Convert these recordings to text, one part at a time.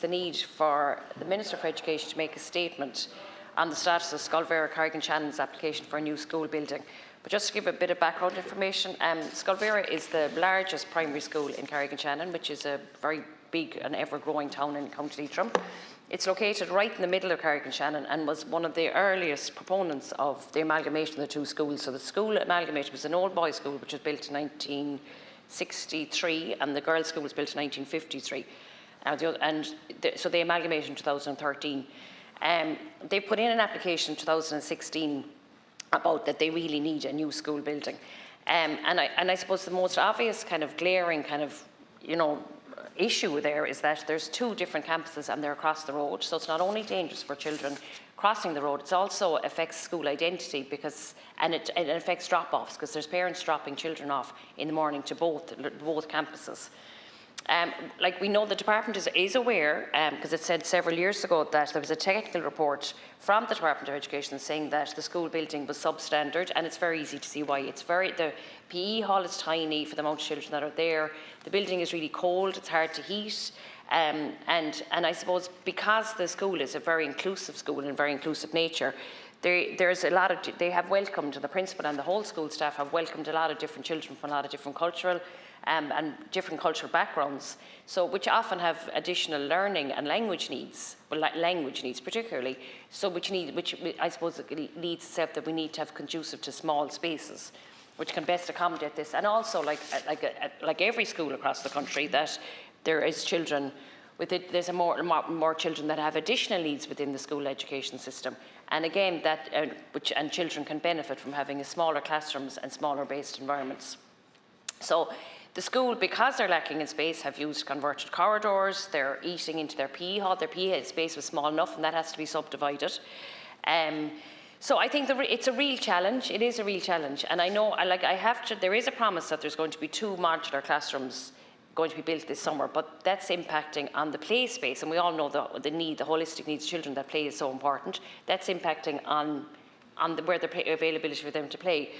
the need for the Minister for Education to make a statement on the status of Scoil Mhuire Carrick-on-Shannon's application for a new school building. But just to give a bit of background information, Scoil Mhuire is the largest primary school in Carrick-on-Shannon, which is a very big and ever-growing town in County Leitrim. It's located right in the middle of Carrick-on-Shannon and was one of the earliest proponents of the amalgamation of the two schools. So the school amalgamation was an old boys' school which was built in 1963, and the girls' school was built in 1953. So they amalgamated in 2013. They put in an application in 2016 about that they really need a new school building. And I suppose the most obvious kind of glaring kind of, issue there is that there's two different campuses and they're across the road. So it's not only dangerous for children crossing the road, it also affects school identity and it affects drop-offs because there's parents dropping children off in the morning to both campuses. Like we know the department is aware, because it said several years ago that there was a technical report from the Department of Education saying that the school building was substandard, and it's very easy to see why. The PE hall is tiny for the amount of children that are there. The building is really cold, it's hard to heat, and I suppose because the school is a very inclusive school and very inclusive nature, they have welcomed, the principal and the whole school staff have welcomed a lot of different children from a lot of different cultural and different cultural backgrounds, so which often have additional learning and language needs, language needs particularly, so which I suppose leads itself that we need to have conducive to small spaces, which can best accommodate this, and also like every school across the country, that there is children with it. There's more children that have additional needs within the school education system, and again and children can benefit from having a smaller classrooms and smaller based environments. So the school, because they're lacking in space, have used converted corridors. They're eating into their PE hall. Their PE space was small enough, and that has to be subdivided. So I think it's a real challenge. It is a real challenge, and I know, there is a promise that there's going to be 2 modular classrooms going to be built this summer, but that's impacting on the play space, and we all know the holistic needs of children, that play is so important. That's impacting on where the availability for them to play.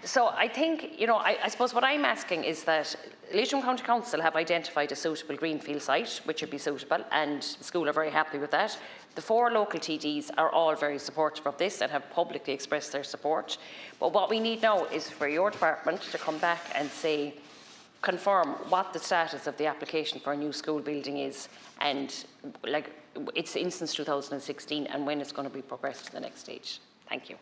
So I think, I suppose what I'm asking is that Leitrim County Council have identified a suitable greenfield site, which would be suitable, and the school are very happy with that. The 4 local TDs are all very supportive of this and have publicly expressed their support. But what we need now is for your department to come back and confirm what the status of the application for a new school building is, and it's since 2016, and when it's going to be progressed to the next stage. Thank you.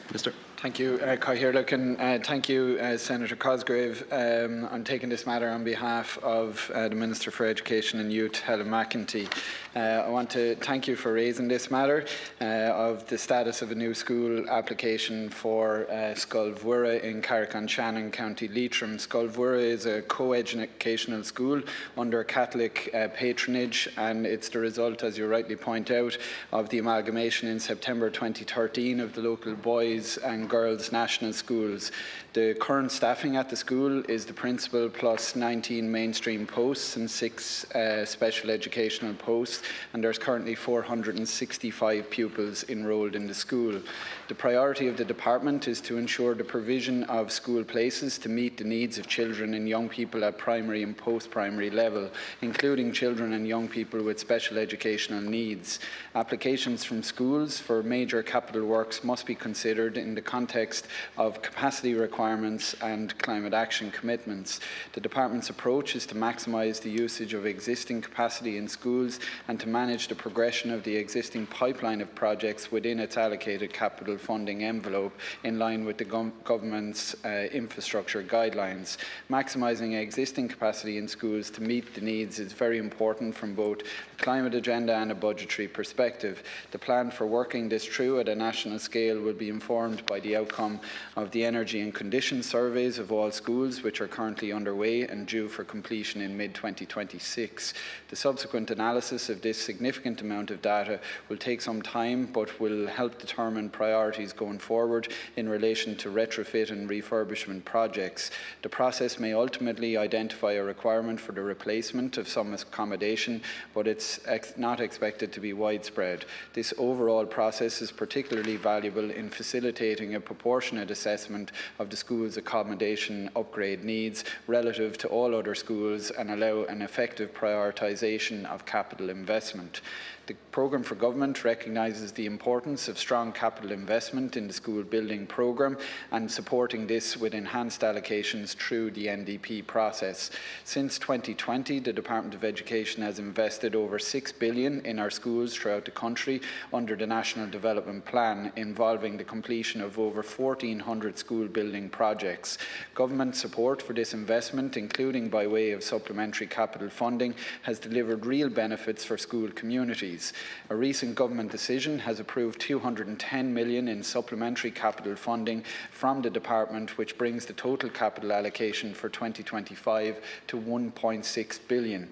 Minister. Thank you, Cathaoirleach, and thank you, Senator Cosgrave. I'm taking this matter on behalf of the Minister for Education and Youth, Helen McEntee. I want to thank you for raising this matter of the status of a new school application for Scoil Mhuire in Carrick-on-Shannon, County Leitrim. Scoil Mhuire is a co-educational school under Catholic patronage, and it's the result, as you rightly point out, of the amalgamation in September 2013 of the local boys and girls national schools. The current staffing at the school is the principal plus 19 mainstream posts and 6 special educational posts, and there's currently 465 pupils enrolled in the school. The priority of the department is to ensure the provision of school places to meet the needs of children and young people at primary and post-primary level, including children and young people with special educational needs. Applications from schools for major capital works must be considered in the context of capacity requirements and climate action commitments. The department's approach is to maximise the usage of existing capacity in schools and to manage the progression of the existing pipeline of projects within its allocated capital funding envelope in line with the government's infrastructure guidelines. Maximising existing capacity in schools to meet the needs is very important from both a climate agenda and a budgetary perspective. The plan for working this through at a national scale will be informed by the outcome of the energy and condition surveys of all schools, which are currently underway and due for completion in mid-2026. The subsequent analysis of this significant amount of data will take some time, but will help determine priorities going forward in relation to retrofit and refurbishment projects. The process may ultimately identify a requirement for the replacement of some accommodation, but it's not expected to be widespread. This overall process is particularly valuable in facilitating facilitating a proportionate assessment of the school's accommodation upgrade needs relative to all other schools and allow an effective prioritisation of capital investment. The programme for government recognises the importance of strong capital investment in the school building programme and supporting this with enhanced allocations through the NDP process. Since 2020, the Department of Education has invested over $6 billion in our schools throughout the country under the National Development Plan, involving the completion of over 1,400 school building projects. Government support for this investment, including by way of supplementary capital funding, has delivered real benefits for school communities. A recent government decision has approved $210 million in supplementary capital funding from the department, which brings the total capital allocation for 2025 to $1.6 billion.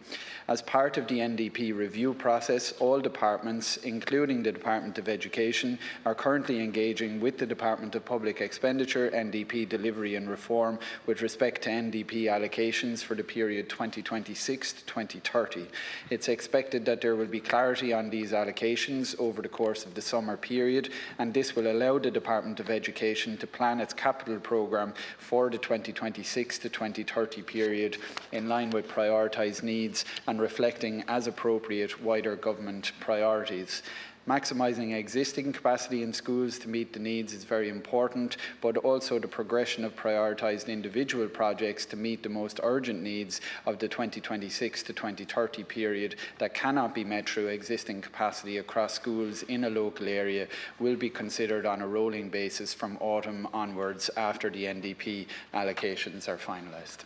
As part of the NDP review process, all departments, including the Department of Education, are currently engaging with the Department of Public Expenditure, NDP Delivery and Reform with respect to NDP allocations for the period 2026 to 2030. It's expected that there will be clarity on these allocations over the course of the summer period, and this will allow the Department of Education to plan its capital programme for the 2026 to 2030 period in line with prioritised needs and reflecting as appropriate wider government priorities. Maximising existing capacity in schools to meet the needs is very important, but also the progression of prioritised individual projects to meet the most urgent needs of the 2026 to 2030 period that cannot be met through existing capacity across schools in a local area will be considered on a rolling basis from autumn onwards after the NDP allocations are finalised.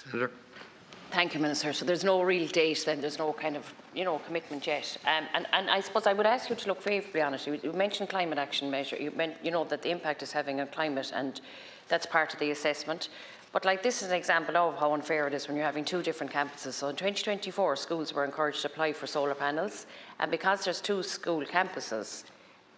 Senator. Thank you, Minister. So there's no real date then, there's no kind of, commitment yet. And I suppose I would ask you to look favourably on it. You mentioned climate action measure. You meant, that the impact is having on climate, and that's part of the assessment. But this is an example of how unfair it is when you're having two different campuses. So in 2024, schools were encouraged to apply for solar panels, and because there's two school campuses,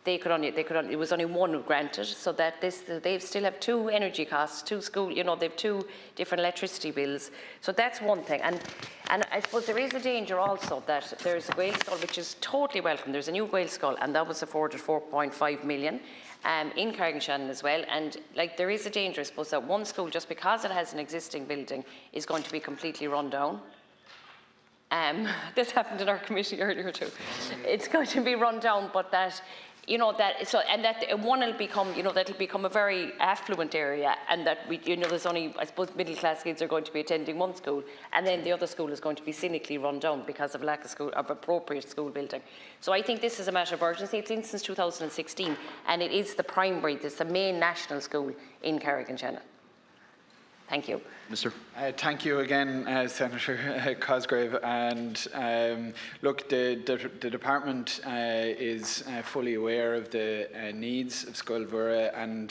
it was only one granted, so that they still have two energy costs, two school, they have two different electricity bills. So that's one thing. And I suppose there is a danger also that there's a Gael Scoil, which is totally welcome. There's a new Gael Scoil, and that was afforded 4.5 million in Carrick-on-Shannon as well. And there is a danger, I suppose, that one school, just because it has an existing building, is going to be completely run down. This happened in our committee earlier too. It's going to be run down, but that one will become, that'll become a very affluent area, and that there's only, I suppose, middle class kids are going to be attending one school, and then the other school is going to be cynically run down because of lack of appropriate school building. So I think this is a matter of urgency. It's in since 2016, and it is it's the main national school in Carrick-on-Shannon. Thank you. Minister. Thank you again, Senator Cosgrave. And look, the department is fully aware of the needs of Scoil Mhuire and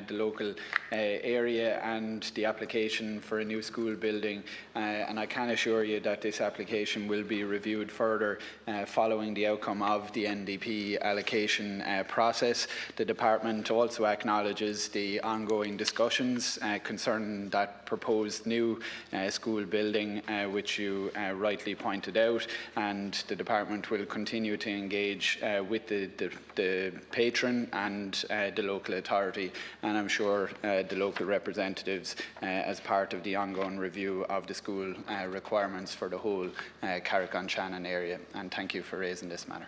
the local area and the application for a new school building. And I can assure you that this application will be reviewed further following the outcome of the NDP allocation process. The department also acknowledges the ongoing discussions concerning that proposed new school building, which you rightly pointed out, and the department will continue to engage with the patron and the local authority, and I'm sure the local representatives as part of the ongoing review of the school requirements for the whole Carrick-on-Shannon area. And thank you for raising this matter.